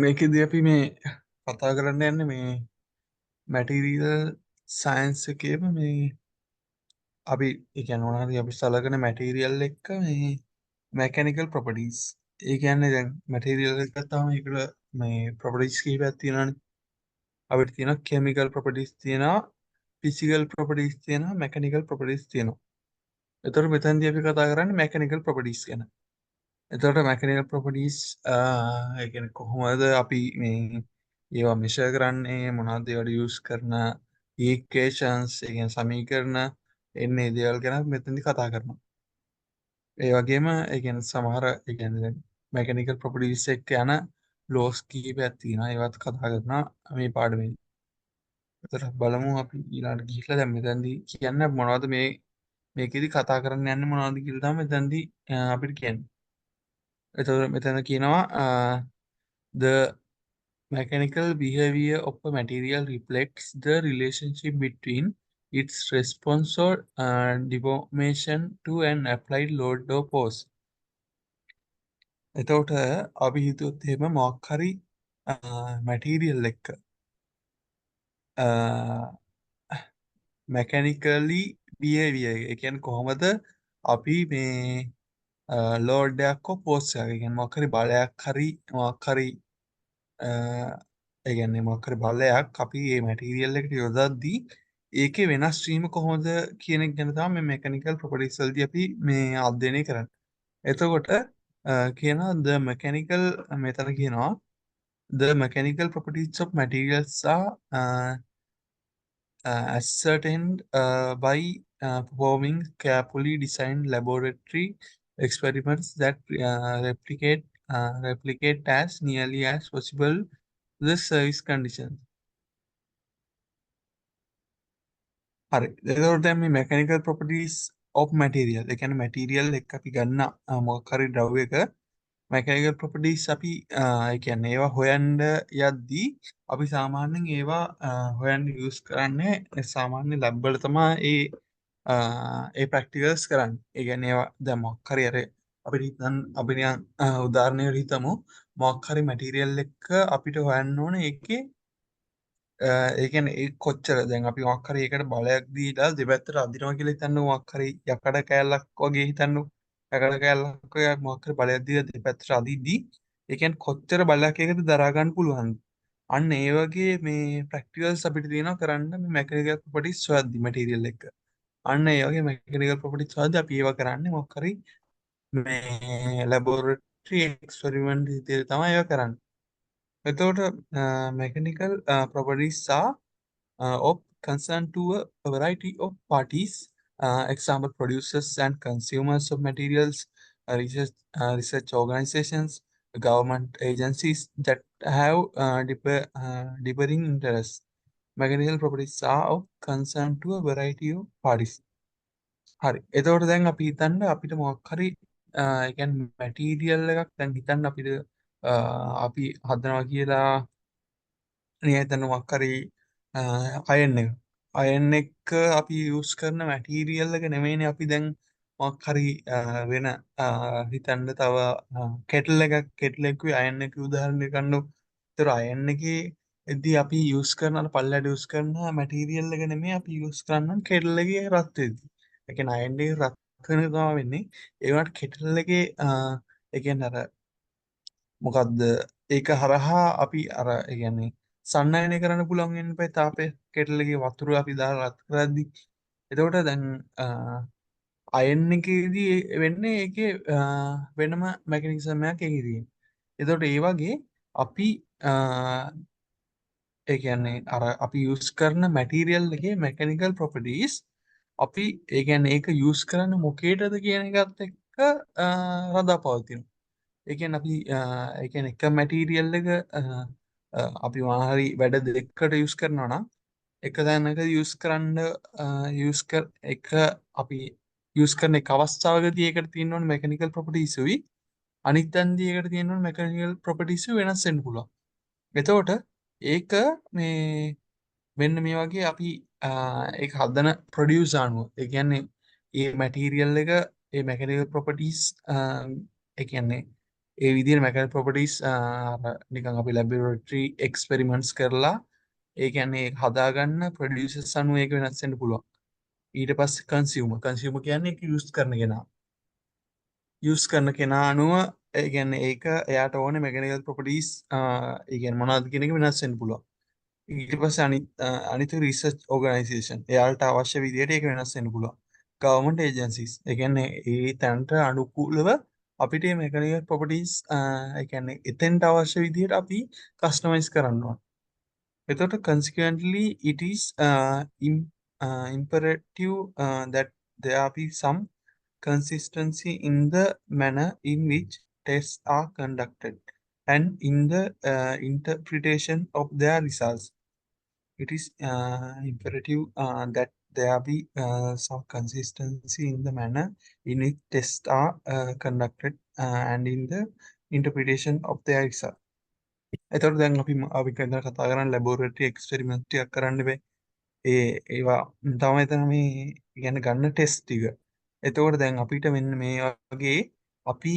මේකෙදී අපි මේ කතා කරන්න යන්නේ මේ මැටීරියල් සයන්ස් එකේම මේ අපි ඒ කියන්නේ මොනවා හරි අපි සලකන මැටීරියල් එක්ක මේ මැකැනිකල් ප්‍රොපර්ටිස්. ඒ කියන්නේ දැන් මැටීරියල් එකක් ගත්තාම ඒකට මේ ප්‍රොපර්ටිස් කිහිපයක් තියෙනවානේ. අපිට තියෙනවා කෙමිකල් ප්‍රොපර්ටිස් තියෙනවා, ෆිසිකල් ප්‍රොපර්ටිස් තියෙනවා, මැකැනිකල් ප්‍රොපර්ටිස් තියෙනවා. එතකොට මෙතනදී අපි කතා කරන්නේ මැකැනිකල් ප්‍රොපර්ටිස් ගැන. එතකොට මැකැනිකල් ප්‍රොපර්ටිස් ඒ කියන්නේ කොහොමද අපි මේ ඒවා මෙෂර් කරන්නේ, මොනවද ඒවට යූස් කරන ඉක්වේෂන්ස්, ඒ කියන්නේ සමීකරණ එන්නේ ඒ දේවල් ගැන මෙතනදී කතා කරනවා. ඒ වගේම ඒ කියන්නේ සමහර ඒ කියන්නේ දැන් මැකැනිකල් ප්‍රොපර්ටිස් එක්ක යන ලෝස් කීපයක් තියෙනවා. ඒවත් කතා කරනවා මේ පාඩමේදී. එතකොට බලමු අපි ඊළඟට ගිහිල්ලා දැන් මෙතනදී කියන්න මොනවද මේකෙදි කතා කරන්න යන්නේ මොනවද කියලා තමයි මෙතනදී අපිට කියන්නේ. එතකොට මෙතන කියනවා the mechanical behavior of a material reflects the relationship between its response or deformation to an applied load or force. එතකොට අපි හිතුවොත් එහෙම මොකක් හරි මැටීරියල් එක මැකැනිකලි බිහේවියර් ඒ කියන්නේ කොහොමද අපි මේ ලෝඩ් එකක් හෝ ෆෝස් එකක් ඒ කියන්නේ මොකක් හරි බලයක් හරි මොකක් හරි ඒ කියන්නේ මොකක් හරි බලයක් අපි මේ මැටීරියල් එකට යොදද්දී ඒකේ වෙනස් වීම කොහොමද කියන එක ගැන තමයි මේ මෙකැනිකල් ප්‍රොපර්ටිස් වලදී අපි මේ අධ්‍යයනය කරන්නේ. එතකොට කියනවා the mechanical මෙතන කියනවා the mechanical properties of materials are ascertained by performing carefully designed laboratory experiments that replicate as nearly as possible the service conditions. හරි. එතකොට දැන් මේ mechanical properties of material ඒ කියන්නේ material එක අපි ගන්න මොකක් හරි ද්‍රව්‍යයක mechanical properties අපි ඒ කියන්නේ ඒවා හොයන්න යද්දී අපි සාමාන්‍යයෙන් ඒවා හොයන්න use කරන්නේ සාමාන්‍ය lab වල තමයි ඒ practicals කරන්නේ. ඒ කියන්නේ ඒවා දැන් මොකක් හරි අර අපිට හිතන්න අපි නිකන් උදාහරණයකට හිතමු මොකක් හරි material එක අපිට හොයන්න ඕනේ ඒකේ ඒ කියන්නේ ඒ කොච්චර දැන් අපි මොකක් හරි ඒකට බලයක් දීලා දෙපැත්තට අදිනවා කියලා හිතන්නකො මොකක් හරි යකඩ කෑල්ලක් වගේ හිතන්නකො යකඩ කෑල්ලක් වගේ මොකක් හරි බලයක් දීලා දෙපැත්තට අදිද්දී ඒ කියන්නේ කොච්චර බලයක් ඒකද දරා ගන්න පුළුවන්ද අන්න ඒ වගේ මේ ප්‍රැක්ටිකල්ස් අපිට තියෙනවා කරන්න මේ මැකැනිකල් ප්‍රොපර්ටිස් හොයද්දි මැටීරියල් එක අන්න ඒ වගේ මැකැනිකල් ප්‍රොපර්ටිස් හොයද්දි අපි ඒවා කරන්නේ මොකක් හරි මේ ලැබොරටරි එක්ස්පෙරිමන්ට් විදිහට තමයි ඒවා කරන්නේ එතකොට mechanical properties are of concern to a variety of parties, example producers and consumers of materials, research organizations, government agencies that have differing interests. Mechanical properties are of concern to a variety of parties. හරි. එතකොට දැන් අපි හිතන්න අපිට මොකක් හරි ඒ කියන්නේ material එකක් දැන් හිතන්න අපිට අපි හදනවා කියලා නියතන මොකක් හරි අයන් එක. අයන් එක අපි යූස් කරන මැටීරියල් එක නෙමෙයිනේ අපි දැන් මොකක් හරි වෙන හිතන්න තව කෙටල් එකක් කෙටල් එකේ අයන් එක උදාහරණයක් ගන්නකො. ඒතර අයන් එකේ එදී අපි යූස් කරන අර පල්ලයට යූස් කරන මැටීරියල් එක නෙමෙයි අපි යූස් කරන්නේ කෙටල් එකේ රත් වෙද්දී. ඒ කියන්නේ අයන් එකේ රත් වෙන තමයි වෙන්නේ. ඒ වුණාට කෙටල් එකේ ඒ කියන්නේ අර මොකක්ද ඒක හරහා අපි අර ඒ කියන්නේ සන්නයනය කරන්න පුළුවන් වෙන්න බෑ තාපය කෙටල් එකේ වතුර අපි දාලා රත් කරද්දි එතකොට දැන් අයන් එකේදී වෙන්නේ ඒකේ වෙනම මෙකැනිසම් එකක් ඒකේ තියෙනවා. එතකොට ඒ වගේ අපි ඒ කියන්නේ අර අපි යූස් කරන මැටීරියල් එකේ මෙකැනිකල් ප්‍රොපර්ටිස් අපි ඒ කියන්නේ ඒක යූස් කරන්න මොකේටද කියන එකත් එක්ක රඳාපවතිනවා. ඒ කියන්නේ අපි ඒ කියන්නේ එක මැටීරියල් එක අපි මොනවා හරි වැඩ දෙකකට යූස් කරනවා නම් එක තැනක යූස් කරන්න එක අපි යූස් කරන එක අවස්ථාවකදී ඒකට තියෙන්න ඕනේ මෙකැනිකල් ප්‍රොපර්ටිස් උයි අනිත් තැනදී ඒකට තියෙන්න ඕනේ මෙකැනිකල් ප්‍රොපර්ටිස් වෙනස් වෙන්න පුළුවන්. එතකොට ඒක මේ මෙන්න මේ වගේ අපි ඒක හදන ප්‍රොඩියුස් අනුව ඒ කියන්නේ ඒ මැටීරියල් එක ඒ මැකැනිකල් ප්‍රොපර්ටිස් ඒ කියන්නේ ඒ විදිහට mechanical properties නිකන් අපි laboratory experiments කරලා ඒ කියන්නේ ඒක හදාගන්න producers අනුව ඒක වෙනස් වෙන්න පුළුවන්. ඊට පස්සේ consumer කියන්නේ ඒක use කරන කෙනා අනුව ඒ කියන්නේ ඒක එයාට ඕනේ mechanical properties ඒ කියන්නේ මොනවද කියන එක වෙනස් වෙන්න පුළුවන්. ඊට පස්සේ අනිත් රිසර්ච් ඕගනයිසේෂන් එයාලට අවශ්‍ය විදිහට ඒක වෙනස් වෙන්න පුළුවන්. ගවර්න්මන්ට් ඒජන්සිස් ඒ කියන්නේ ඒ තැනට අනුකූලව අපිට මේ මෙකැනිකල් ප්‍රොපර්ටිස් ඒ කියන්නේ එතෙන්ට අවශ්‍ය විදිහට අපි කස්ටමයිස් කරන්න ඕන. එතකොට consequently it is imperative that there be some consistency in the manner in which tests are conducted and in the interpretation of their results. It is imperative that there be some consistency in the manner in which tests are conducted and in the interpretation of their result. එතකොට දැන් අපි කතා කරන්නේ ලැබොරටරි experiment ටිකක් කරන්න බෑ. ඒවා තමයි එතන මේ කියන්නේ ගන්න ටෙස්ට් ටික. එතකොට දැන් අපිට මෙන්න මේ වගේ අපි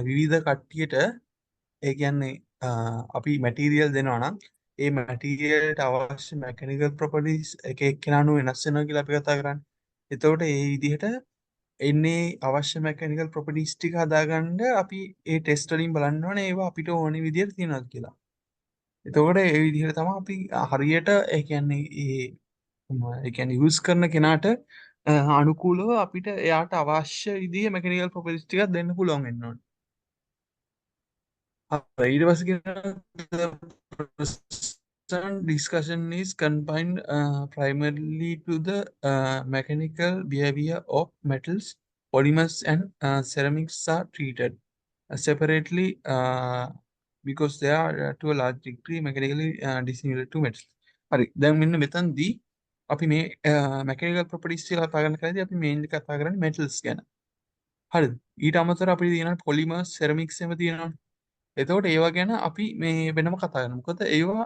විවිධ කට්ටියට ඒ කියන්නේ අපි මැටීරියල් දෙනවා නම් ඒ මැටීරියල්ට අවශ්‍ය මැකැනිකල් ප්‍රොපර්ටිස් එක එක්කෙනා අනුව වෙනස් වෙනවා කියලා අපි කතා කරන්නේ. එතකොට ඒ විදිහට එන්නේ අවශ්‍ය මැකැනිකල් ප්‍රොපර්ටිස් ටික හදාගන්න අපි ඒ ටෙස්ට් වලින් බලන්න ඕනේ ඒවා අපිට ඕනේ විදිහට තියෙනවද කියලා. එතකොට ඒ විදිහට තමයි අපි හරියට ඒ කියන්නේ ඒ කියන්නේ යූස් කරන කෙනාට අනුකූලව අපිට එයාට අවශ්‍ය විදිහේ මැකැනිකල් ප්‍රොපර්ටිස් ටිකක් දෙන්න පුළුවන් වෙන්න ඕනේ. ඊට පස්සේ the present discussion is confined primarily to the mechanical behavior of metals, polymers, and ceramics are treated separately because they are to a large degree mechanically dissimilar to metals. හරි දැන් මෙන්න මෙතනදී අපි මේ mechanical properties කියලා කතා කරන කලදී අපි mainly කතා කරන්නේ metals ගැන. හරිද? ඊට අමතරව අපිට තියෙනවා polymers, ceramics එහෙම තියෙනවා. එතකොට ඒවා ගැන අපි මේ වෙනම කතා කරනවා. මොකද ඒවා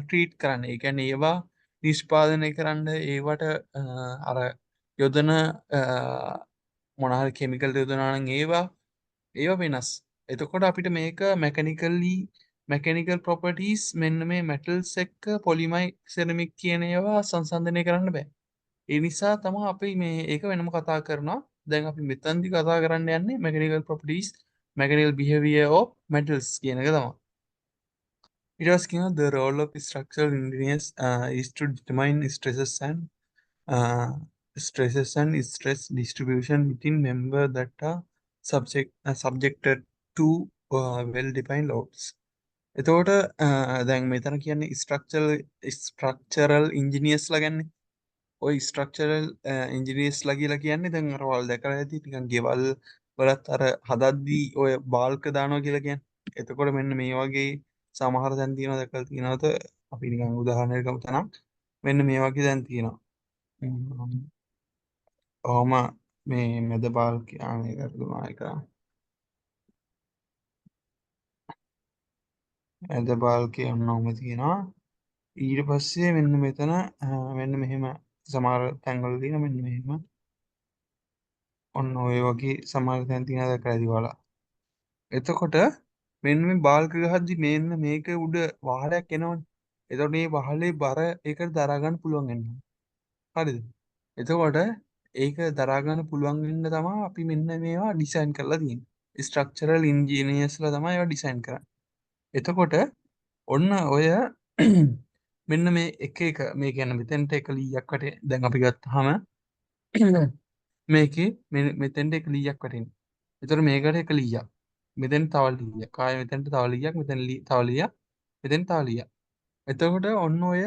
ට්‍රීට් කරන්න. ඒ කියන්නේ ඒවා නිෂ්පාදනය කරන්න ඒවට අර යොදන මොනවා හරි කිමිකල් යොදනවා නම් ඒවා වෙනස්. එතකොට අපිට මේක මැකැනිකල් ප්‍රොපර්ටිස් මෙන්න මේ මෙටල්ස් එක්ක පොලිමයි සෙරමික් කියන ඒවා සංසන්දනය කරන්න බෑ. ඒ නිසා තමයි අපි මේ ඒක වෙනම කතා කරනවා. දැන් අපි මෙතනදී කතා කරන්න යන්නේ mechanical properties, mechanical behavior of metals කියන එක තමයි. ඊට පස්සේ කියනවා the role of structural engineers is to determine stresses and stress distribution within member that are subjected to well defined loads. එතකොට දැන් මෙතන කියන්නේ structural engineers ලා ගන්නේ. ඔය ස්ට්‍රක්චරල් ඉන්ජිනියර්ස්ලා කියලා කියන්නේ දැන් අර වල් දැකලා ඇති නිකන් ගෙවල් වලත් අර හදද්දී ඔය බාල්ක දානවා කියලා කියන්නේ. එතකොට මෙන්න මේ වගේ සමහර දැන් තියෙනවා දැකලා තියෙනවද අපි නිකන් උදාහරණයක් ගමු තනක්. මෙන්න මේ වගේ දැන් තියෙනවා. ඔහොම මේ මැද බාල්ක මේක දුනා එක. මැද බාල්කේ ඔන්නෝම තියෙනවා. ඊට පස්සේ මෙන්න මෙතන මෙන්න මෙහෙම සමහර තැන්වල තියෙන මෙන්න මෙහෙම ඔන්න ඔය වගේ සමහර තැන් තියෙනවා දැකලා ඇති ඔයාලා. එතකොට මෙන්න මේ බාල්ක ගහද්දි මෙන්න මේක උඩ වහලයක් එනවනේ. එතකොට මේ වහලේ බර ඒකට දරා ගන්න පුළුවන් වෙනවා. හරිද? එතකොට ඒක දරා ගන්න පුළුවන් වෙන්න තමයි අපි මෙන්න මේවා ඩිසයින් කරලා තියෙන්නේ. ස්ට්‍රක්චරල් ඉන්ජිනියර්ස්ලා තමයි ඒවා ඩිසයින් කරන්නේ. එතකොට ඔන්න ඔය මෙන්න මේ එක මේ කියන්නේ මෙතෙන්ට එක ලීයක් වටේ දැන් අපි ගත්තාම මේකේ මෙතෙන්ට එක ලීයක් වටින්නේ. ඒතර මේකට එක ලීයක්. මෙතෙන් තව ලීයක්. ආයෙ මෙතෙන්ට තව ලීයක්, මෙතෙන් තව ලීයක්, මෙතෙන් තව ලීයක්. එතකොට ඔන්න ඔය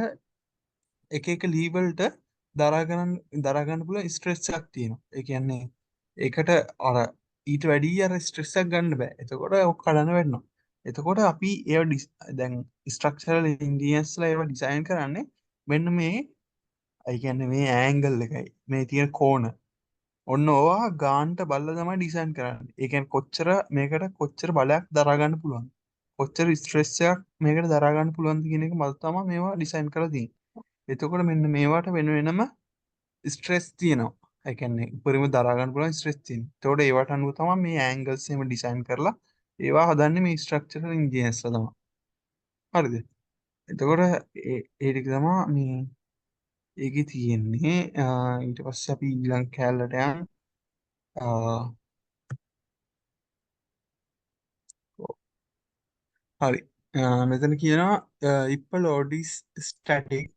එක ලී වලට දරා ගන්න පුළුවන් ස්ට්‍රෙස් එකක් තියෙනවා. ඒ කියන්නේ ඒකට අර ඊට වැඩි අර ස්ට්‍රෙස් එකක් ගන්න බෑ. එතකොට ඔක් කඩන වෙනවා. එතකොට අපි ඒවා දැන් ස්ට්‍රක්චරල් ඉන්ජිනියර්ස්ලා ඒවා ඩිසයින් කරන්නේ මෙන්න මේ ඒ කියන්නේ මේ ඇන්ගල් එකයි මේ තියෙන කෝණ ඔන්න ඕවා ගාන්ට බලලා තමයි ඩිසයින් කරන්නේ. ඒ කියන්නේ කොච්චර මේකට කොච්චර බලයක් දරා ගන්න පුළුවන්. කොච්චර ස්ට්‍රෙස් එකක් මේකට දරා ගන්න පුළුවන්ද කියන එක මත තමයි මේවා ඩිසයින් කරලා තියෙන්නේ. එතකොට මෙන්න මේවට වෙනම ස්ට්‍රෙස් තියෙනවා. ඒ කියන්නේ උඩරිම දරා ගන්න පුළුවන් ස්ට්‍රෙස් තියෙනවා. එතකොට ඒවට අනුව තමයි මේ ඇන්ගල්ස් එහෙම ඩිසයින් කරලා ඒවා හදන්නේ මේ ස්ට්‍රක්චරල් ඉන්ජිනියර්ස්ලා තමයි. හරිද? එතකොට ඒ ටික තමයි මේ ඒකේ තියෙන්නේ. ඊට පස්සේ අපි ඊළඟ කැලලට යන්. හරි. මෙතන කියනවා if a load is static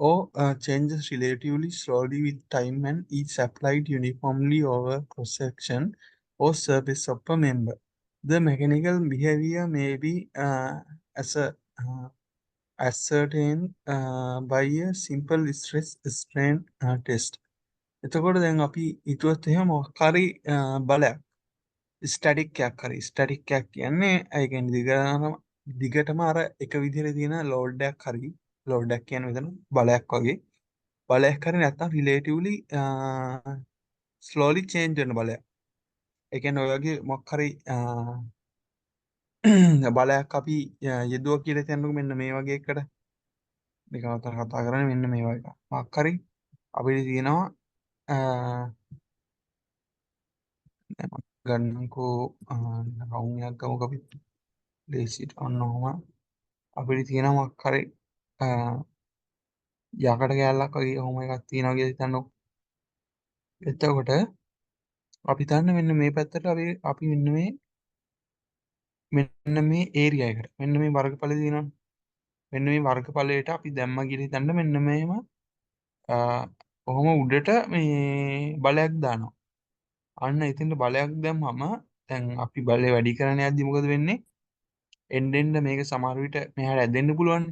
or changes relatively slowly with time and is applied uniformly over cross-section or surface of a member. The mechanical behavior may be as a ascertained by a simple stress strain test. එතකොට දැන් අපි හිතුවත් එහෙම මොකක් හරි බලයක් static එකක් හරි static එකක් කියන්නේ ඒ කියන්නේ දිගටම අර එක විදිහට තියෙන ලෝඩ් එකක් හරි ලෝඩ් එකක් කියන්නේ මෙතන බලයක් වගේ බලයක් හරි නැත්නම් රිලේටිව්ලි ස්ලෝලි චේන්ජ් වෙන බලයක්. ඒ කියන්නේ ඔය වගේ මොකක් හරි බලයක් අපි යෙදුවා කියලා හිතන්නකෝ මෙන්න මේ වගේ එකකට. මේක අතර කතා කරන්නේ මෙන්න මේ වගේ එකක්. මොකක් හරි අපිට තියෙනවා දැන් මම ගන්නකෝ රවුම් එකක් ගමුකෝ අපි ලේසියට ඔන්න ඔහම අපිට තියෙනවා මොකක් හරි යකඩ කෑල්ලක් වගේ ඔහොම එකක් තියෙනවා කියලා හිතන්නකෝ. එතකොට අපි දන්න මෙන්න මේ පැත්තට අපි මෙන්න මේ ඒරියා එකට මෙන්න මේ වර්ගඵලය තියෙනවනේ. මෙන්න මේ වර්ගඵලයට අපි දැම්මා කියලා හිතන්න මෙන්න මේම ඔහොම උඩට මේ බලයක් දානවා. අන්න එතෙන්ට බලයක් දැම්මම දැන් අපි බලය වැඩි කරන්න යද්දි මොකද වෙන්නේ? එන්න එන්න මේක සමහර විට මෙහාට ඇදෙන්න පුළුවන්.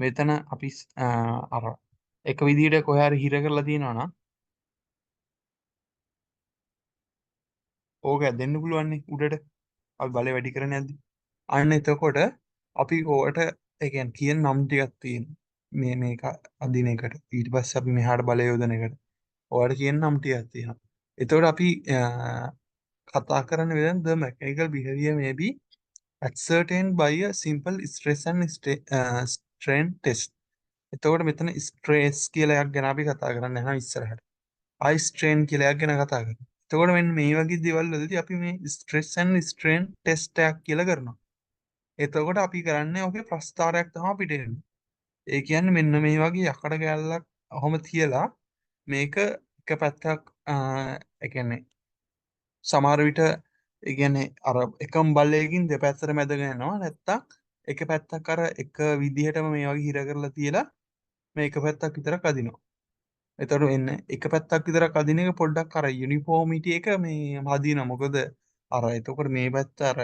මෙතන අපි අර එක විදිහට කොහේ හරි හිර කරලා තියෙනවා නම් ඕක ඇදෙන්න පුළුවන් නේ උඩට. අපි බලය වැඩි කරන්න යද්දි. අන්න එතකොට අපි ඕකට ඒ කියන්නේ කියන නම් ටිකක් තියෙනවා. මේක අදින එකට. ඊට පස්සේ අපි මෙහාට බලය යොදන එකට. ඔයාලට කියන නම් ටිකක් තියෙනවා. එතකොට අපි කතා කරන්න වෙන the mechanical behavior may be ascertained by a simple stress and strain test. එතකොට මෙතන ස්ට්‍රේස් කියලා එකක් ගැන අපි කතා කරන්න යනවා ඉස්සරහට. ආයි ස්ට්‍රේන් කියලා එකක් ගැන කතා කරනවා. එතකොට මෙන්න මේ වගේ දේවල් වලදී අපි මේ ස්ට්‍රෙස් ඇන්ඩ් ස්ට්‍රේන් ටෙස්ට් එකක් කියලා කරනවා. එතකොට අපි කරන්නේ ඔකේ ප්‍රස්ථාරයක් තමයි අපිට එන්නේ. ඒ කියන්නේ මෙන්න මේ වගේ යකඩ කෑල්ලක් ඔහොම තියලා මේක එක පැත්තක් ඒ කියන්නේ සමහර විට ඒ කියන්නේ අර එකම බලයකින් දෙපැත්තට මැදගෙන යනවා නැත්තම් එක පැත්තක් අර එක විදිහටම මේ වගේ හිර කරලා තියලා මේ එක පැත්තක් විතරක් අදිනවා. එතකොට එන්න එක පැත්තක් විතරක් අදින එක පොඩ්ඩක් අර යුනිෆෝමිටි එක මේ හදිනවා. මොකද අර එතකොට මේ පැත්ත අර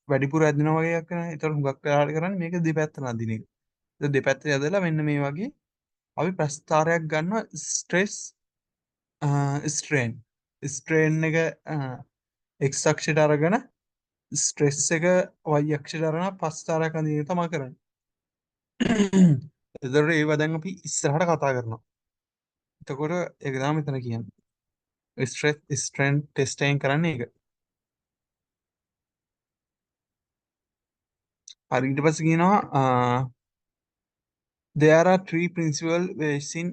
වැඩිපුර ඇදිනවා වගේ එකක් වෙනවා. එතකොට හුඟක් වෙලාවට කරන්නේ මේක දෙපැත්තම අදින එක. ඒක දෙපැත්ත ඇදලා මෙන්න මේ වගේ අපි ප්‍රස්ථාරයක් ගන්නවා ස්ට්‍රෙස් ස්ට්‍රේන්. ස්ට්‍රේන් එක x අක්ෂයට අරගෙන ස්ට්‍රෙස් එක y අක්ෂයට අරගෙන ප්‍රස්ථාරයක් අදින එක තමයි කරන්නේ. එතකොට ඒවා දැන් අපි ඉස්සරහට කතා කරනවා. එතකොට ඒක තමයි මෙතන කියන්නේ. ස්ට්‍රෙස් ස්ට්‍රෙන් ටෙස්ට් එකෙන් කරන්නේ ඒක. හරි ඊට පස්සේ කියනවා there are three principal ways in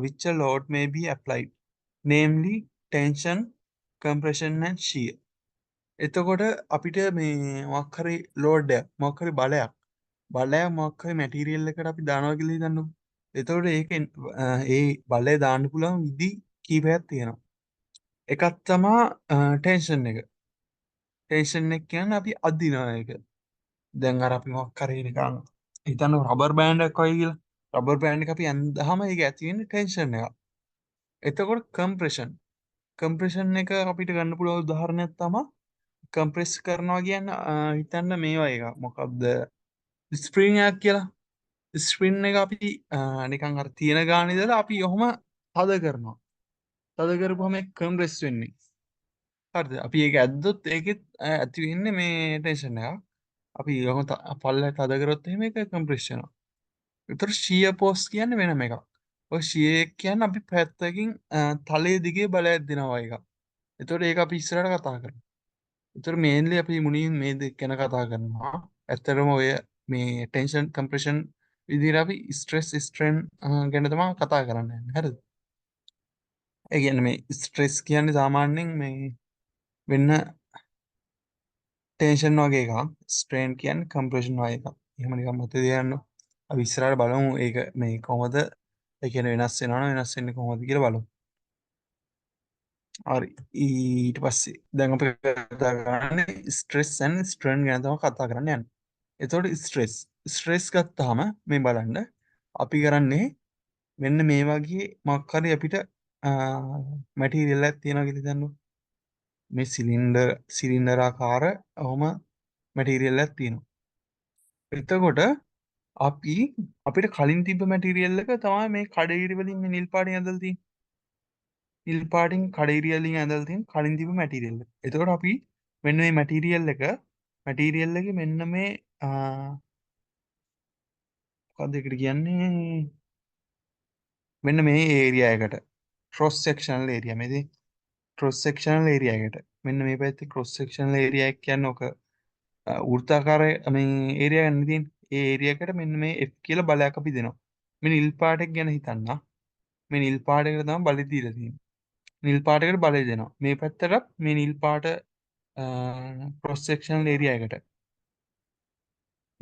which a load may be applied, namely tension, compression and shear. එතකොට අපිට මේ මොකක් හරි load එකක් මොකක් හරි බලයක් මොකක් හරි මැටීරියල් එකකට අපි දානවා කියලා හිතන්නකෝ. එතකොට ඒකෙන් ඒ බලය දාන්න පුළුවන් විදි කීපයක් තියෙනවා. එකක් තමයි ටෙන්ෂන් එක. ටෙන්ෂන් එක කියන්නේ අපි අදිනවා ඒක. දැන් අර අපි මොකක් හරි නිකන් හිතන්න රබර් බෑන්ඩ් එකක් වගේ කියලා. රබර් බෑන්ඩ් එක අපි ඇඳහම ඒක ඇති වෙන්නේ ටෙන්ෂන් එකක්. එතකොට කම්ප්‍රෙෂන් එක අපිට ගන්න පුළුවන් උදාහරණයක් තමයි කම්ප්‍රෙස් කරනවා කියන්නේ හිතන්න මේවා එක මොකක්ද ස්ප්‍රින් එකක් කියලා. ස්ප්‍රින් එක අපි නිකන් අර තියෙන ගාන ඉඳලා අපි ඔහොම තද කරනවා. තද කරපුවම ඒක කම්ප්‍රෙස් වෙන්නේ. හරිද? අපි ඒක ඇද්දොත් ඒකෙත් ඇති වෙන්නේ මේ ටෙන්ෂන් එකක්. අපි ඔහොම පල්ලෙහාට තද කරොත් එහෙම ඒක කම්ප්‍රෙස් වෙනවා. ඒතර ෂියර් පෝස් කියන්නේ වෙනම එකක්. ඔය ෂියර් එක කියන්නේ අපි පැත්තකින් තලයේ දිගේ බලයක් දෙනවා එකක්. ඒතකොට ඒක අපි ඉස්සරහට කතා කරමු. ඒතර මේන්ලි අපි මුලින් මේ දෙක ගැන කතා කරනවා. ඇත්තටම ඔය මේ ටෙන්ෂන් කම්ප්‍රෙෂන් විදිහට අපි ස්ට්‍රෙස් ස්ට්‍රේන් ගැන තමයි කතා කරන්නේ. හරිද? ඒ කියන්නේ මේ ස්ට්‍රෙස් කියන්නේ සාමාන්‍යයෙන් මේ වෙන්න ටේෂන් වගේ එකක් ස්ට්‍රේන් කියන් කම්ප්‍රේෂන් වගේ එකක්. එහෙම නිකන් මතක තියාගන්න. අපි ඉස්සරහට බලමු ඒක මේ කොහොමද ඒ කියන්නේ වෙනස් වෙනවද වෙනස් වෙන්නේ කොහොමද කියලා බලමු. හරි ඊට පස්සේ දැන් අපි කතා කරන්නේ ස්ට්‍රෙස් ඇන්ඩ් ස්ට්‍රේන් ගැන තමයි කතා කරන්න යන්නේ. එතකොට ස්ට්‍රෙස් ගත්තාම මේ බලන්න අපි කරන්නේ මෙන්න මේ වගේ මොකක් හරි අපිට මැටීරියල් එකක් තියෙනවා කියලා හිතන්නකෝ. මේ සිලින්ඩර් ආකාර ඔහොම මැටීරියල් එකක් තියෙනවා. එතකොට අපි අපිට කලින් තිබ්බ මැටීරියල් එක තමයි මේ කඩඉරි වලින් මේ නිල් පාටින් ඇඳලා තියෙන්නේ. නිල් පාටින් කඩඉරි වලින් ඇඳලා තියෙන කලින් තිබ්බ මැටීරියල් එක. එතකොට අපි මෙන්න මේ මැටීරියල් එකේ මෙන්න මේ මොකක්ද ඒකට කියන්නේ මෙන්න මේ ඒරියා එකට ක්‍රොස් සෙක්ෂනල් ඒරියා මේදී ක්‍රොස් සෙක්ෂනල් ඒරියා එකට මෙන්න මේ පැත්තේ ක්‍රොස් සෙක්ෂනල් ඒරියා එක කියන්නේ ඔක වෘත්තාකාර මේ ඒරියා ගන්න තියෙන ඒ ඒරියා එකට මෙන්න මේ F කියලා බලයක් අපි දෙනවා. මේ නිල් පාට එක ගැන හිතන්න. මේ නිල් පාට එකට තමයි බලය දීලා තියෙන්නේ. නිල් පාට එකට බලය දෙනවා. මේ පැත්තට මේ නිල් පාට ක්‍රොස් සෙක්ෂනල් ඒරියා එකට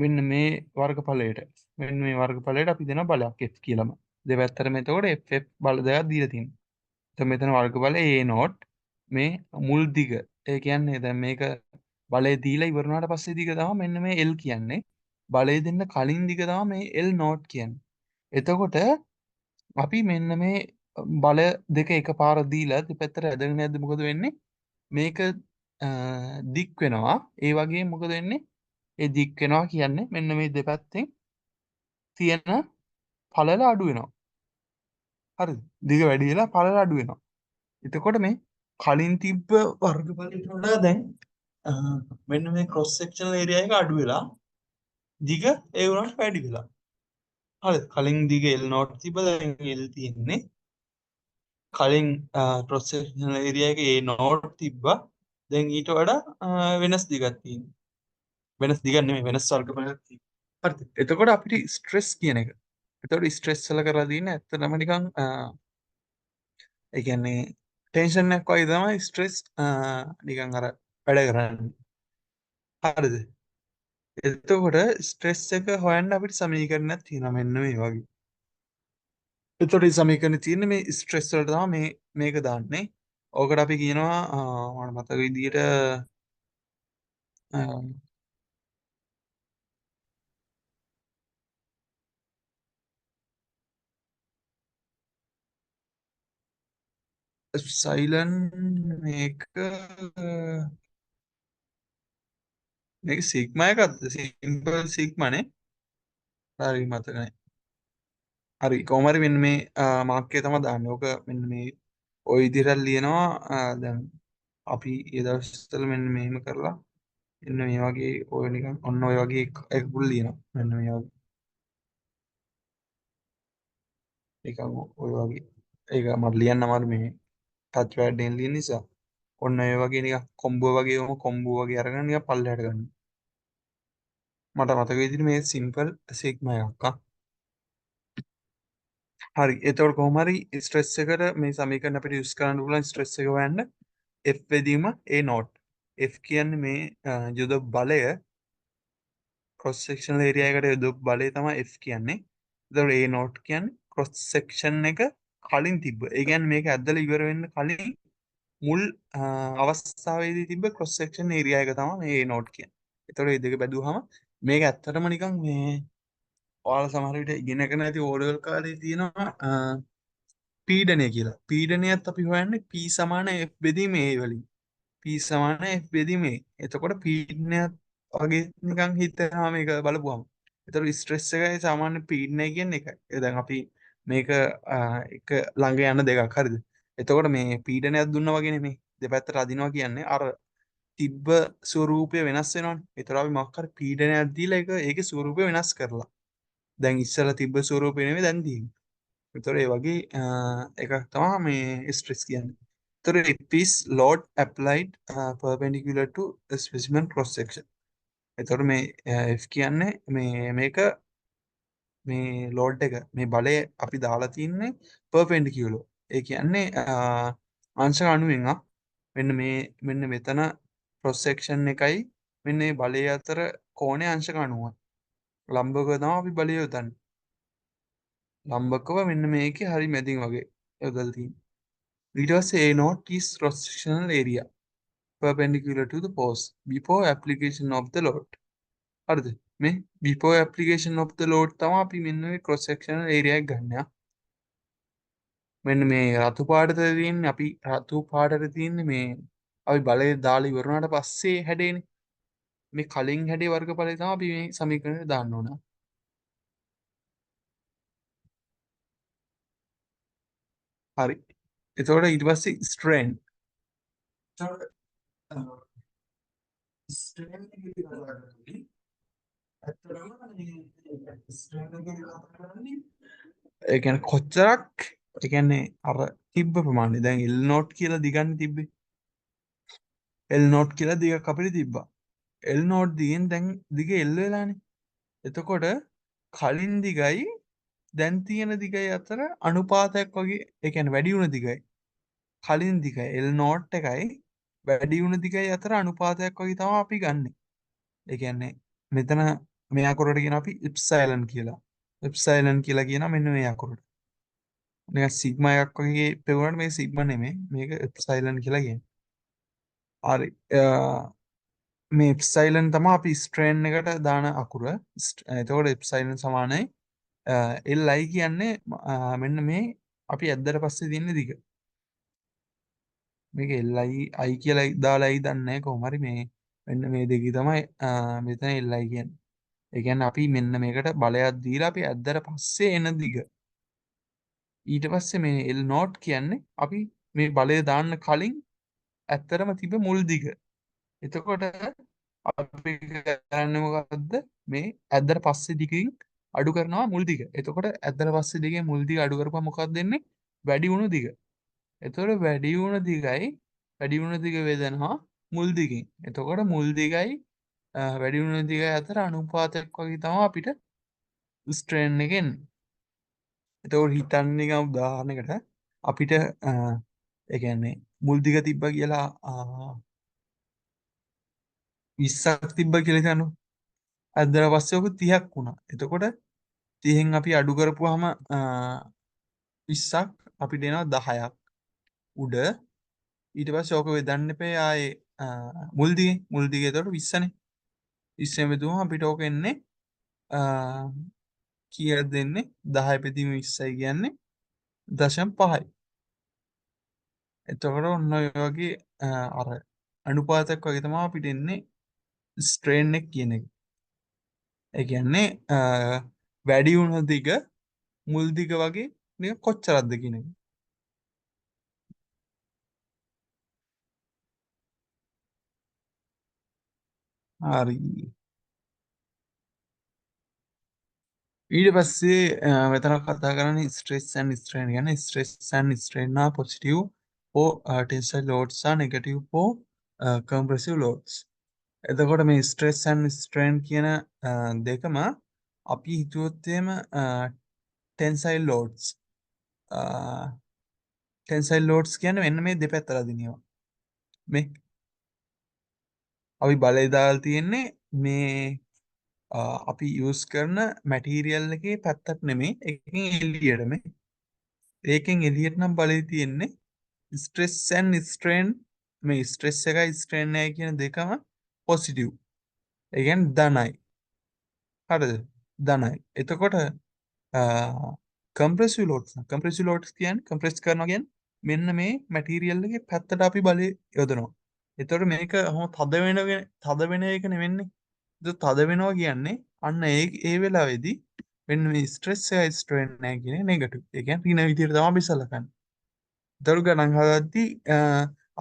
මෙන්න මේ වර්ගඵලයට මෙන්න මේ වර්ගඵලයට අපි දෙන බලයක් F කියලාම. දෙපැත්තටම එතකොට FF බල දෙකක් දීලා තියෙනවා. එතකොට මෙතන වර්ගඵලය A0 මේ මුල් දිග. ඒ කියන්නේ දැන් මේක බලය දීලා ඉවර වුණාට පස්සේ දිග තමයි මෙන්න මේ L කියන්නේ. බලය දෙන්න කලින් දිග තමයි මේ L0 කියන්නේ. එතකොට අපි මෙන්න මේ බල දෙක එකපාර දීලා දෙපැත්තට ඇදගෙන යද්දි මොකද වෙන්නේ? මේක දික් වෙනවා. ඒ වගේ මොකද වෙන්නේ? ඒ දික් වෙනවා කියන්නේ මෙන්න මේ දෙපැත්තෙන් තියෙන පළල අඩු වෙනවා. හරිද? දිග වැඩි වෙලා පළල අඩු වෙනවා. එතකොට මේ කලින් තිබ්බ වර්ගඵලයට වඩා දැන් මෙන්න මේ ක්‍රොස් සෙක්ෂනල් ඒරියා එක අඩු වෙලා දිග ඒ වුණාට වැඩි වෙලා. හරිද? කලින් දිග L0 තිබ්බ දැන් L තියෙන්නේ. කලින් ක්‍රොස් සෙක්ෂනල් ඒරියා එකේ A0 තිබ්බා. දැන් ඊට වඩා වෙනස් දිගක් තියෙනවා. වෙනස් දිගක් නෙමෙයි වෙනස් වර්ගඵලයක් තියෙනවා. හරිද? එතකොට අපිට ස්ට්‍රෙස් කියන එක. එතකොට ස්ට්‍රෙස් වල කරලා තියෙන ඇත්තටම නිකන් ඒ කියන්නේ ටෙන්ෂන් එකක් වගේ තමයි ස්ට්‍රෙස් නිකන් අර වැඩ කරන්නේ. හරිද? එතකොට ස්ට්‍රෙස් එක හොයන්න අපිට සමීකරණයක් තියෙනවා මෙන්න මේ වගේ. එතකොට මේ සමීකරණේ තියෙන්නේ මේ ස්ට්‍රෙස් වලට තමයි මේක දාන්නේ. ඕකට අපි කියනවා මට මතක විදියට සයිලන් මේක සිග්මා එකක්ද සිම්පල් සිග්මානේ හරි මතක නැහැ. හරි කොහොම හරි මෙන්න මේ මාක් එක තමයි දාන්නේ. ඕක මෙන්න මේ ওই විදිහට ලියනවා. දැන් අපි ඒ දවස්වල මෙන්න මෙහෙම කරලා මෙන්න මේ වගේ ඔය නිකන් ඔන්න ඔය වගේ එකකුල් ලියනවා. මෙන්න මේ වගේ නිකන් ඔය වගේ ඒක මට ලියන්න අමාරු මේ ටච් පෑඩ් එකෙන් ලියන නිසා ඔන්න ඔය වගේ නිකන් කොම්බෝ වගේ කොම්බෝ වගේ අරගෙන නිකන් පල්ලෙහාට ගන්නවා. මට මතක විදිහට මේ සිම්පල් සිග්මා එකක් හරි එතකොට කොහොම හරි ස්ට්‍රෙස් එකට මේ සමීකරණ අපිට යූස් කරන්න පුළුවන් ස්ට්‍රෙස් එක හොයන්න F වෙදීම A0 F කියන්නේ මේ යොද බලය ක්‍රොස් සෙක්ෂනල් ඒරියා එකට යොද බලය තමයි F කියන්නේ. එතකොට A0 කියන්නේ ක්‍රොස් සෙක්ෂන් එක කලින් තිබ්බ. ඒ කියන්නේ මේක ඇදලා ඉවර වෙන්න කලින් මුල් අවස්ථාවේදී තිබ්බ ක්‍රොස් සෙක්ෂන් ඒරියා එක තමයි මේ A0 කියන්නේ. එතකොට මේ දෙක බැලුවහම මේක ඇත්තටම නිකන් මේ ඔයාලා සමහර විට ඉගෙනගෙන ඇති ඕලෙවල් කාලේ තියෙනවා පීඩනය කියලා. පීඩනයත් අපි හොයන්නේ P සමාන F බෙදීම A වලින්. P සමාන F බෙදීම A. එතකොට පීඩනයත් වගේ නිකන් හිතනවා මේක බලපුවම. එතකොට ස්ට්‍රෙස් එකයි සාමාන්‍ය පීඩනය කියන්නේ එකයි. දැන් අපි මේක එක ළඟ යන දෙකක් හරිද? එතකොට මේ පීඩනයක් දුන්නා වගේ නෙමෙයි. දෙපැත්තට අදිනවා කියන්නේ අර තිබ්බ ස්වරූපය වෙනස් වෙනවනේ. ඒතර අපි මොකක් හරි පීඩනයක් දීලා ඒකේ ස්වරූපය වෙනස් කරලා. දැන් ඉස්සලා තිබ්බ ස්වරූපය නෙමෙයි දැන් තියෙන්නේ. ඒතර ඒ වගේ එකක් තමයි මේ ස්ට්‍රෙස් කියන්නේ. ඒතර if is load applied perpendicular to a specimen cross section. ඒතර මේ F කියන්නේ මේක මේ ලෝඩ් එක මේ බලය අපි දාලා තින්නේ perpendicular. ඒ කියන්නේ අංශක 90 මෙන්න මෙතන cross section එකයි මෙන්න මේ බලය අතර කෝණයේ අංශක අණුව. ලම්බකව තමයි අපි බලය යොදන්නේ. ලම්බකව මෙන්න මේකේ හරි මැදින් වගේ යොදලා තියෙන්නේ. ඊට පස්සේ A naught is cross sectional area perpendicular to the post before application of the load. හරිද? මේ before application of the load තමයි අපි මෙන්න මේ cross sectional area එක ගන්න. මෙන්න මේ රතු පාටට තියෙන්නේ අපි රතු පාටට තියෙන්නේ මේ අපි බලය දාලා ඉවර වුණාට පස්සේ හැඩේනේ. මේ කලින් හැඩේ වර්ගඵලය තමයි අපි මේ සමීකරණයට දාන්න ඕන. හරි. එතකොට ඊට පස්සේ strain. ස්ට්‍රේන් එක ඉතිරි ඇත්තටම ඒ කියන්නේ කොච්චරක් ඒ කියන්නේ අර තිබ්බ ප්‍රමාණය දැන් L නෝට් කියලා දිගන්න තිබ්බේ L නෝට් කියලා දිගක් අපිට තිබ්බා L නෝට් දිගෙන් දැන් දිග L වෙලානේ එතකොට කලින් දිගයි දැන් තියෙන දිගයි අතර අනුපාතයක් වගේ ඒ කියන්නේ වැඩි වුණ දිගයි කලින් දිගයි L නෝට් එකයි වැඩි වුණ දිගයි අතර අනුපාතයක් වගේ තමයි අපි ගන්නෙ ඒ කියන්නේ මෙතන මේ අකුරට කියන අපි ඉප්සයිලන් කියලා ඉප්සයිලන් කියලා කියන මෙන්න මේ අකුරට නිකන් සිග්මා එකක් වගේ පෙවුනට මේ සිග්මා නෙමෙයි මේක එප්සයිලන් කියලා කියන්නේ. හරි. මේ එප්සයිලන් තමයි අපි ස්ට්‍රේන් එකට දාන අකුර. එතකොට එප්සයිලන් සමානයි LI කියන්නේ මෙන්න මේ අපි ඇද්දට පස්සේ තියෙන දිග. මේක LI I කියලා දාලා I දන්නේ නැහැ කොහොම හරි මේ මෙන්න මේ දෙකයි තමයි මෙතන LI කියන්නේ. ඒ කියන්නේ අපි මෙන්න මේකට බලයක් දීලා අපි ඇද්දට පස්සේ එන දිග. ඊට පස්සේ මේ L නෝට් කියන්නේ අපි මේ බලය දාන්න කලින් ඇත්තරම තිබ මුල් දිග. එතකොට අපි කරන්නේ මොකද්ද? මේ ඇද්දට පස්සේ දිගින් අඩු කරනවා මුල් දිග. එතකොට ඇද්දට පස්සේ දිගේ මුල් දිග අඩු කරපුවා මොකක්ද වෙන්නේ? වැඩි වුණු දිග. එතකොට වැඩි වුණු දිග වේදනවා මුල් දිගින්. එතකොට මුල් දිගයි වැඩි වුණු දිගයි අතර අනුපාතයක් වගේ තමයි අපිට ස්ට්‍රේන් එක එන්නේ. එතකොට හිතන්න නිකන් උදාහරණයකට අපිට ඒ කියන්නේ මුල් දිග තිබ්බා කියලා 20ක් තිබ්බා කියලා හිතන්න. අද්දර පස්සේ ඔක 30ක් වුණා. එතකොට 30න් අපි අඩු කරපුවාම 20ක් අපිට එනවා 10ක් උඩ. ඊට පස්සේ ඔක වෙදන්න එපේ ආයේ මුල් දිගේ එතකොට 20නේ. 20ෙන් බෙදුවම අපිට ඕක එන්නේ කීයද දෙන්නේ 10 බෙදීම 20යි කියන්නේ 0.5යි. එතකොට ඔන්න ඔය වගේ අර අනුපාතයක් වගේ තමයි අපිට එන්නේ ස්ට්‍රේන් එක කියන එක. ඒ කියන්නේ වැඩි වුණ දිග මුල් දිග වගේ නිකන් කොච්චරක්ද කියන එක. හරි. ඊට පස්සේ මෙතන කතා කරන්නේ ස්ට්‍රෙස් ඇන්ඩ් ස්ට්‍රේන් ගැන. Stress and strain are positive for tensile loads are negative for compressive loads. එතකොට මේ ස්ට්‍රෙස් ඇන්ඩ් ස්ට්‍රේන් කියන දෙකම අපි හිතුවොත් එහෙම ටෙන්සයිල් ලෝඩ්ස් ටෙන්සයිල් ලෝඩ්ස් කියන්නේ මෙන්න මේ දෙපැත්තට දිනනවා. මේ අපි බලය දාලා තියෙන්නේ මේ අපි යූස් කරන මැටීරියල් එකේ පැත්තට නෙමෙයි එකකින් එළියට මේ. ඒකෙන් එළියට නම් බලය තියෙන්නේ ස්ට්‍රෙස් ඇන්ඩ් ස්ට්‍රේන් මේ ස්ට්‍රෙස් එකයි ස්ට්‍රේන් එකයි කියන දෙකම පොසිටිව්. ඒ කියන්නේ ධනයි. හරිද? ධනයි. එතකොට කම්ප්‍රෙසිව් ලෝඩ්ස් කියන්නේ කම්ප්‍රෙස් කරනවා කියන්නේ මෙන්න මේ මැටීරියල් එකේ පැත්තට අපි බලය යොදනවා. එතකොට මේක තද වෙන එක නෙවෙන්නේ. ඒක තද වෙනවා කියන්නේ අන්න ඒ වෙලාවේදී මෙන්න මේ ස්ට්‍රෙස් එකයි ස්ට්‍රේන් එකයි කියන්නේ නෙගටිව්. ඒ කියන්නේ ඍණ විදියට තමයි අපි සලකන්නේ. ඒතර ගණන් හදද්දී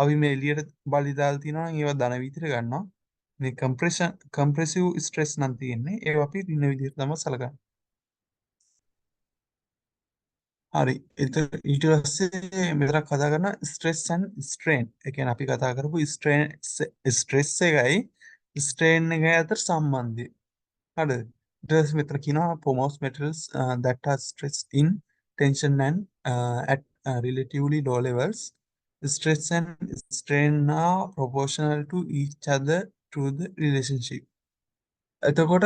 අපි මේ එළියට බලි දාලා තිනවා නම් ඒවා ධන විදියට ගන්නවා. මේ කම්ප්‍රෙසිව් ස්ට්‍රෙස් නම් තියෙන්නේ ඒවා අපි ඍණ විදියට තමයි සලකන්නේ. හරි. ඊට පස්සේ මෙතන කතා කරන ස්ට්‍රෙස් ඇන්ඩ් ස්ට්‍රේන්. ඒ කියන්නේ අපි කතා කරපු ස්ට්‍රෙස් එකයි ස්ට්‍රේන් එකයි අතර සම්බන්ධය. හරිද? ඊට පස්සේ මෙතන කියනවා for most metals that are stressed in tension and at relatively low levels stress and strain are proportional to each other to the relationship. එතකොට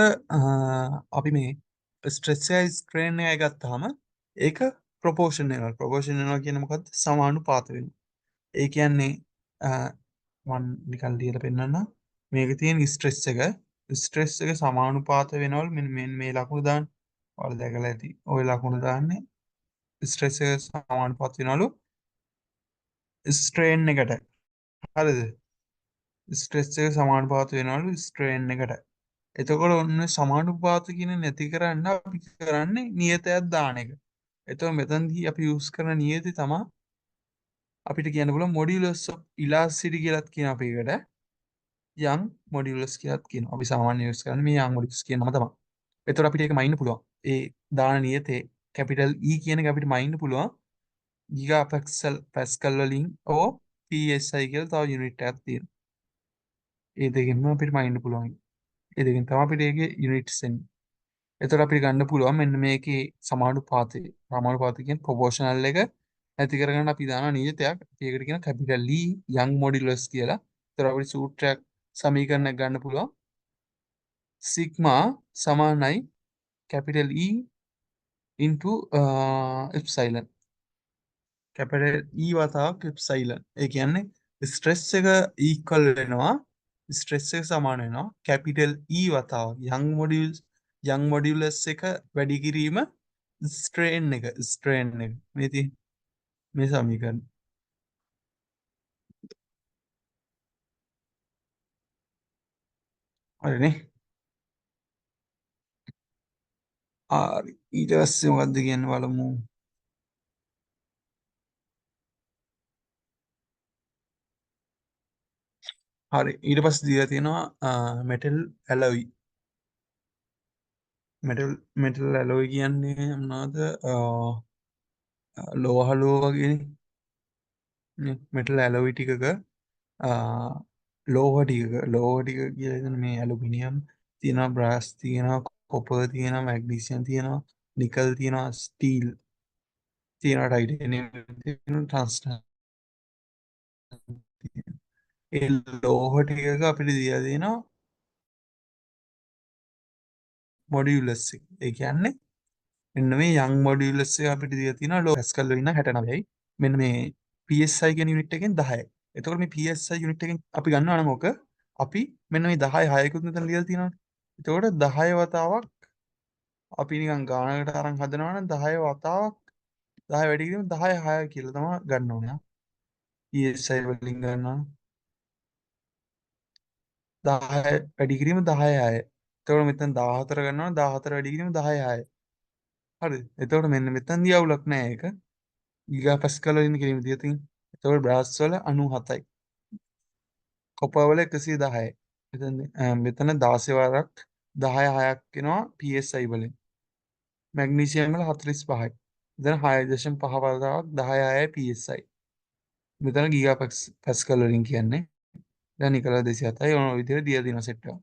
අපි මේ ස්ට්‍රෙස් එකයි ස්ට්‍රේන් එකයි ගත්තාම ඒක ප්‍රොපෝෂන් වෙනවා. ප්‍රොපෝෂන් වෙනවා කියන්නේ මොකද්ද? සමානුපාත වෙනවා. ඒ කියන්නේ මම නිකන් ලියලා පෙන්නන්නම්. මේකේ තියෙන ස්ට්‍රෙස් එක සමානුපාත වෙනවලු මෙන්න මේ ලකුණු දාන්න. ඔයාලා දැකලා ඇති. ওই ලකුණු දාන්නේ ස්ට්‍රෙස් එක සමානුපාත වෙනවලු ස්ට්‍රේන් එකට. හරිද? ස්ට්‍රෙස් එක සමානුපාත වෙනවලු ස්ට්‍රේන් එකට. එතකොට ඔන්න සමානුපාත කියන නැති කරන්න අපි කරන්නේ නියතයක් දාන එක. එතකොට මෙතනදී අපි යූස් කරන නියතය තමයි අපිට කියන්න පුළුවන් මොඩියුලස් ඔෆ් ඉලාස්ටිසිටි කියලාත් කියන අපි එකට යම් මොඩියුලස් කියලාත් කියනවා. අපි සාමාන්‍ය යූස් කරන්නේ මේ යම් මොඩියුලස් කියන නම තමයි. එතකොට අපිට ඒක මයින්න පුළුවන්. ඒ දාන නියතේ කැපිටල් E කියන එක අපිට මයින්න පුළුවන් ගිගා පැස්කල් වලින් ඕ PSI කියලා තව යුනිට් එකක් තියෙනවා. ඒ දෙකෙන්ම අපිට මයින්න පුළුවන්. ඒ දෙකෙන් තමයි අපිට ඒකේ යුනිට්ස් එන්නේ. එතකොට අපිට ගන්න පුළුවන් මෙන්න මේකේ සමානුපාතය. සමානුපාතය කියන්නේ ප්‍රොපෝෂනල් එක නැති කරගන්න අපි දාන නියතයක්. ඒකට කියන කැපිටල් E යං මොඩියුලස් කියලා. එතකොට අපිට සූත්‍රයක් සමීකරණයක් ගන්න පුළුවන්. සිග්මා සමානයි capital E into epsilon. Capital E වතාවක් එප්සයිලන්. ඒ කියන්නේ ස්ට්‍රෙස් එක ඉක්වල් වෙනවා ස්ට්‍රෙස් එක සමාන වෙනවා කැපිටල් E වතාවක් යං මොඩියුලස් එක වැඩි කිරීම ස්ට්‍රේන් එක මේ තියෙන මේ සමීකරණ. හරිනේ. හරි ඊට පස්සේ මොකද්ද කියන්නේ බලමු. හරි ඊට පස්සේ දීලා තියෙනවා මෙටල් ඇලොයි. මෙටල් ඇලොයි කියන්නේ මොනවද? ලෝහ වගේනේ. මෙටල් ඇලොයි ටිකක ලෝහ ටික කියලා හිතන්න මේ ඇලුමිනියම් තියෙනවා බ්‍රාස් තියෙනවා කොපර් තියෙනවා මැග්නීසියම් තියෙනවා නිකල් තියෙනවා ස්ටීල් තියෙනවා ටයිටේනියම් තියෙනවා ටන්ස්ටන් තියෙනවා. ඒ ලෝහ ටිකක අපිට දීලා තියෙනවා මොඩියුලස් එක. ඒ කියන්නේ මෙන්න මේ යං මොඩියුලස් එක අපිට දීලා තියෙනවා ලෝ පැස්කල් වලින් නම් 69යි. මෙන්න මේ PSI කියන යුනිට් එකෙන් 10යි. එතකොට මේ PSI යුනිට් එකෙන් අපි ගන්නවා නම් ඕක අපි මෙන්න මේ 10 6කුත් මෙතන ලියලා තියෙනවානේ. එතකොට 10 වතාවක් අපි නිකන් ගානකට අරන් හදනවා නම් 10 වතාවක් 10 වැඩි කිරීම 10 6 කියලා තමයි ගන්න ඕනේ. PSI වලින් ගන්නවා 10 වැඩි කිරීම 10 6. එතකොට මෙතන 14 ගන්නවා 14 වැඩි කිරීම 10 6. හරිද? එතකොට මෙන්න මෙතනදී අවුලක් නැහැ ඒක. ගිගා පැස්කල් වලින් කිරීම දිය තියෙන්නේ. එතකොට බ්‍රාස් වල 97යි. කොපර් වල 110යි. මෙතන 16 වරක් 10 6ක් එනවා PSI වලින්. මැග්නීසියම් වල 45යි. මෙතන 6.5 වතාවක් 10 6යි PSI. මෙතන ගිගා පැස්කල් වලින් කියන්නේ. දැන් නිකල 207යි ඔය විදිහට දීලා තියෙනවා සෙට් එක.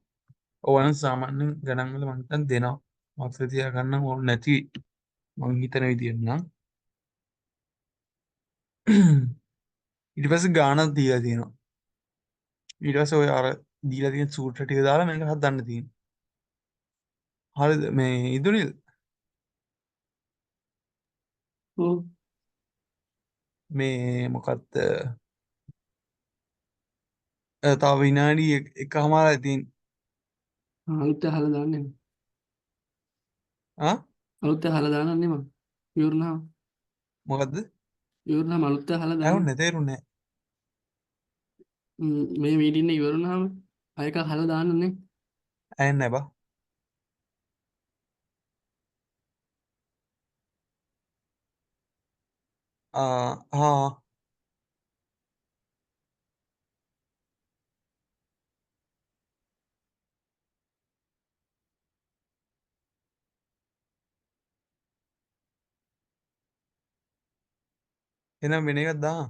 ඕවනම් සාමාන්‍යයෙන් ගණන් වල මම හිතන් දෙනවා. මතක තියාගන්න ඕන නැති මං හිතන විදිහට නම්. ඊට පස්සේ ගානක් දීලා තියෙනවා. ඊට පස්සේ ඔය අර දීලා තියෙන සූත්‍ර ටික දාලා මේක හදන්න තියෙනවා. හරිද මේ ඉදුනිල් ඔව් මේ මොකක්ද තව විනාඩි එකමාරයි තියෙන්නේ. අලුත් අහලා දාන්නේ ආ අලුත් අහලා දානන්නේ මම ඉවරනම මොකද්ද? අලුත් අහලා දාන්න ඇහුන්නේ තේරුන්නේ මේ මීටින් එක ඉවරනම අයක අහලා දාන්නනේ නැහැ. ඇහෙන්නේ නැහැ බා. ආ එහෙනම් වෙන එකක් දාන්න.